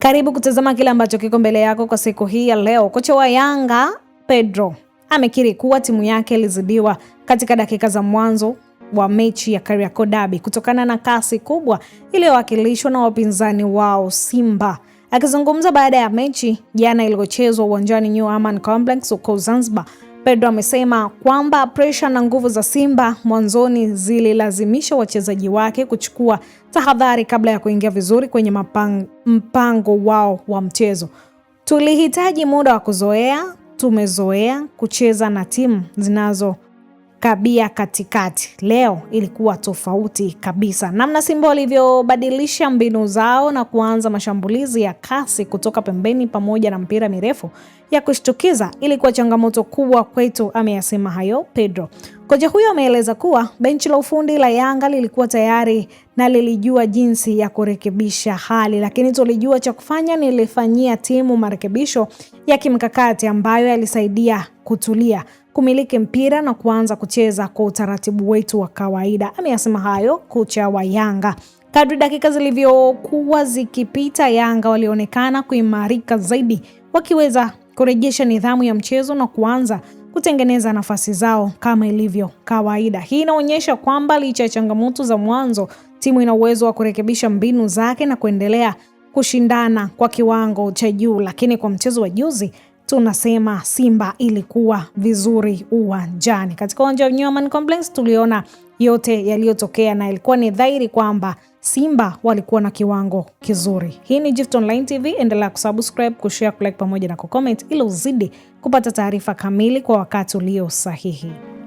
Karibu kutazama kile ambacho kiko mbele yako kwa siku hii ya leo. Kocha wa Yanga Pedro amekiri kuwa timu yake ilizidiwa katika dakika za mwanzo wa mechi ya Kariakoo Derby kutokana na kasi kubwa iliyowakilishwa na wapinzani wao Simba. Akizungumza baada ya mechi jana iliyochezwa uwanjani New Aman Complex huko Zanzibar, Pedro amesema kwamba pressure na nguvu za Simba mwanzoni zililazimisha wachezaji wake kuchukua tahadhari kabla ya kuingia vizuri kwenye mpango wao wa mchezo. Tulihitaji muda wa kuzoea, tumezoea kucheza na timu zinazokabia katikati. Leo ilikuwa tofauti kabisa. Namna Simba walivyobadilisha mbinu zao na kuanza mashambulizi ya kasi kutoka pembeni pamoja na mpira mirefu ya kushtukiza ilikuwa changamoto kubwa kwetu, ameyasema hayo Pedro. Kocha huyo ameeleza kuwa benchi la ufundi la Yanga lilikuwa tayari na lilijua jinsi ya kurekebisha hali, lakini tulijua cha kufanya. Nilifanyia timu marekebisho ya kimkakati ambayo yalisaidia kutulia, kumiliki mpira na kuanza kucheza kwa utaratibu wetu wa kawaida, ameyasema hayo kocha wa Yanga. Kadri dakika zilivyokuwa zikipita, Yanga walionekana kuimarika zaidi, wakiweza kurejesha nidhamu ya mchezo na kuanza kutengeneza nafasi zao kama ilivyo kawaida. Hii inaonyesha kwamba licha ya changamoto za mwanzo, timu ina uwezo wa kurekebisha mbinu zake na kuendelea kushindana kwa kiwango cha juu. Lakini kwa mchezo wa juzi, tunasema Simba ilikuwa vizuri uwanjani. Katika uwanja wa New Aman Complex tuliona yote yaliyotokea na ilikuwa ni dhahiri kwamba Simba walikuwa na kiwango kizuri. Hii ni Gift Online TV, endelea kusubscribe, kushare, kulike pamoja na kucomment ili uzidi kupata taarifa kamili kwa wakati ulio sahihi.